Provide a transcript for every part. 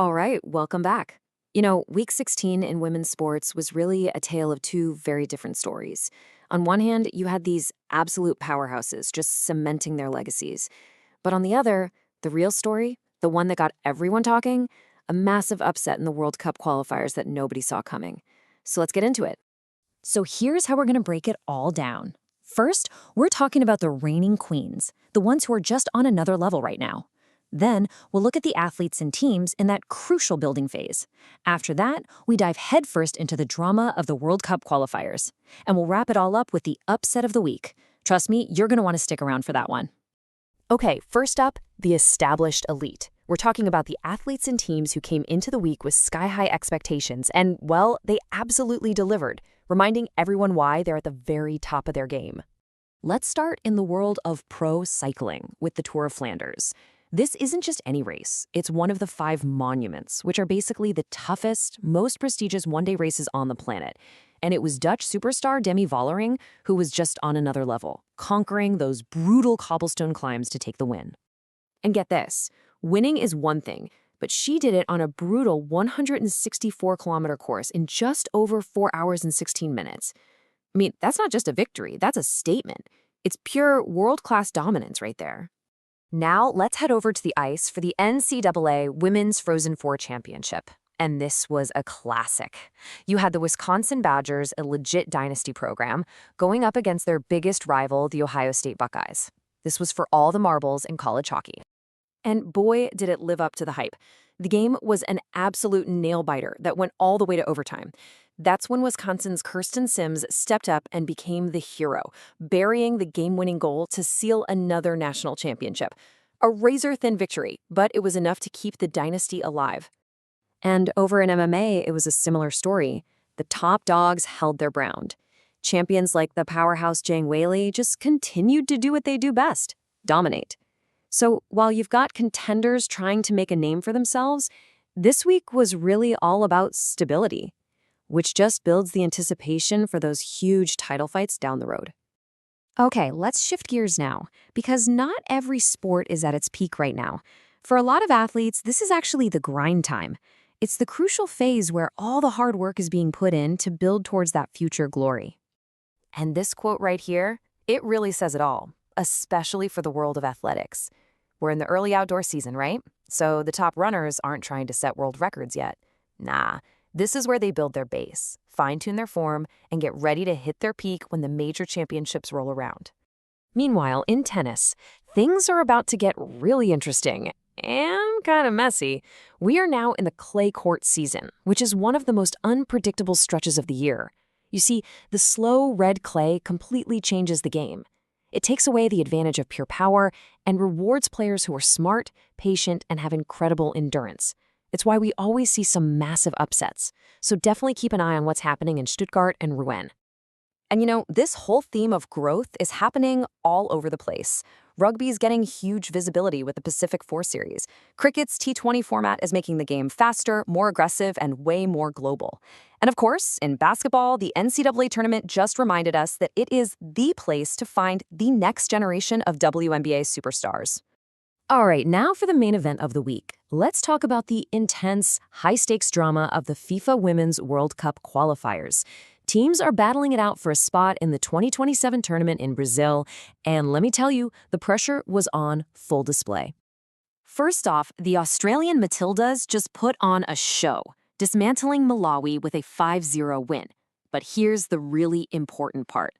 All right, welcome back. Week 16 in women's sports was really a tale of two very different stories. On one hand, you had these absolute powerhouses just cementing their legacies. But on the other, the real story, the one that got everyone talking, a massive upset in the World Cup qualifiers that nobody saw coming. So let's get into it. So here's how we're going to break it all down. First, we're talking about the reigning queens, the ones who are just on another level right now. Then, we'll look at the athletes and teams in that crucial building phase. After that, we dive headfirst into the drama of the World Cup qualifiers. And we'll wrap it all up with the upset of the week. Trust me, you're going to want to stick around for that one. Okay, first up, the established elite. We're talking about the athletes and teams who came into the week with sky-high expectations, and, well, they absolutely delivered, reminding everyone why they're at the very top of their game. Let's start in the world of pro cycling with the Tour of Flanders. This isn't just any race. It's one of the 5 monuments, which are basically the toughest, most prestigious one-day races on the planet. And it was Dutch superstar Demi Vollering who was just on another level, conquering those brutal cobblestone climbs to take the win. And get this, winning is one thing, but she did it on a brutal 164-kilometer course in just over 4 hours and 16 minutes. I mean, that's not just a victory, that's a statement. It's pure world-class dominance right there. Now, let's head over to the ice for the NCAA Women's Frozen Four Championship. And this was a classic. You had the Wisconsin Badgers, a legit dynasty program, going up against their biggest rival, the Ohio State Buckeyes. This was for all the marbles in college hockey. And boy, did it live up to the hype. The game was an absolute nail-biter that went all the way to overtime. That's when Wisconsin's Kirsten Sims stepped up and became the hero, burying the game-winning goal to seal another national championship. A razor-thin victory, but it was enough to keep the dynasty alive. And over in MMA, it was a similar story. The top dogs held their ground. Champions like the powerhouse Zhang Weili just continued to do what they do best, dominate. So while you've got contenders trying to make a name for themselves, this week was really all about stability, which just builds the anticipation for those huge title fights down the road. Okay, let's shift gears now, because not every sport is at its peak right now. For a lot of athletes, this is actually the grind time. It's the crucial phase where all the hard work is being put in to build towards that future glory. And this quote right here, it really says it all, especially for the world of athletics. We're in the early outdoor season, right? So the top runners aren't trying to set world records yet. Nah, this is where they build their base, fine-tune their form, and get ready to hit their peak when the major championships roll around. Meanwhile, in tennis, things are about to get really interesting and kind of messy. We are now in the clay court season, which is one of the most unpredictable stretches of the year. You see, the slow red clay completely changes the game. It takes away the advantage of pure power and rewards players who are smart, patient, and have incredible endurance. It's why we always see some massive upsets. So definitely keep an eye on what's happening in Stuttgart and Rouen. And this whole theme of growth is happening all over the place. Rugby's getting huge visibility with the Pacific 4 Series. Cricket's T20 format is making the game faster, more aggressive, and way more global. And of course, in basketball, the NCAA tournament just reminded us that it is the place to find the next generation of WNBA superstars. All right, now for the main event of the week. Let's talk about the intense, high-stakes drama of the FIFA Women's World Cup Qualifiers. Teams are battling it out for a spot in the 2027 tournament in Brazil, and let me tell you, the pressure was on full display. First off, the Australian Matildas just put on a show, dismantling Malawi with a 5-0 win. But here's the really important part.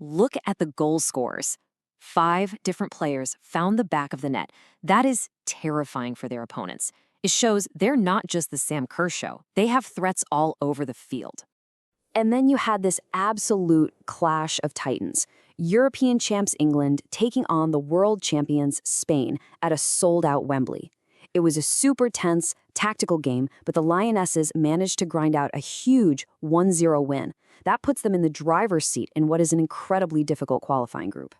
Look at the goal scorers. 5 different players found the back of the net. That is terrifying for their opponents. It shows they're not just the Sam Kerr show. They have threats all over the field. And then you had this absolute clash of titans. European champs England taking on the world champions Spain at a sold-out Wembley. It was a super tense, tactical game, but the Lionesses managed to grind out a huge 1-0 win. That puts them in the driver's seat in what is an incredibly difficult qualifying group.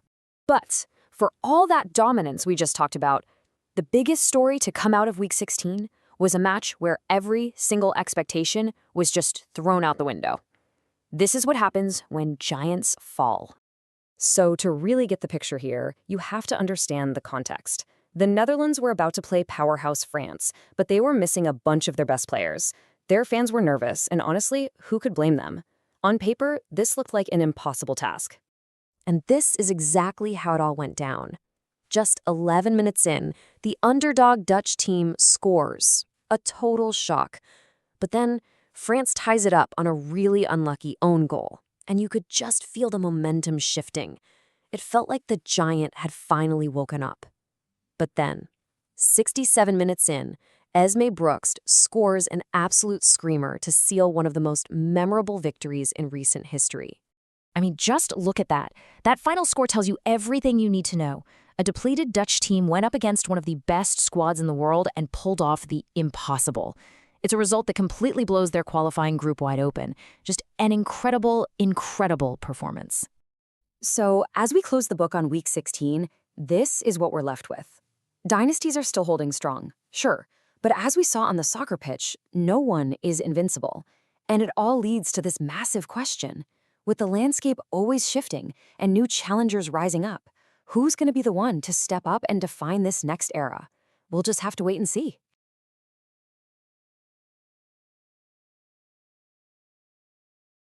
But for all that dominance we just talked about, the biggest story to come out of Week 16 was a match where every single expectation was just thrown out the window. This is what happens when giants fall. So to really get the picture here, you have to understand the context. The Netherlands were about to play powerhouse France, but they were missing a bunch of their best players. Their fans were nervous, and honestly, who could blame them? On paper, this looked like an impossible task. And this is exactly how it all went down. Just 11 minutes in, the underdog Dutch team scores. A total shock. But then, France ties it up on a really unlucky own goal, and you could just feel the momentum shifting. It felt like the giant had finally woken up. But then, 67 minutes in, Esme Brooks scores an absolute screamer to seal one of the most memorable victories in recent history. I mean, just look at that. That final score tells you everything you need to know. A depleted Dutch team went up against one of the best squads in the world and pulled off the impossible. It's a result that completely blows their qualifying group wide open. Just an incredible, incredible performance. So, as we close the book on week 16, this is what we're left with. Dynasties are still holding strong, sure, but as we saw on the soccer pitch, no one is invincible. And it all leads to this massive question. With the landscape always shifting and new challengers rising up, who's going to be the one to step up and define this next era? We'll just have to wait and see.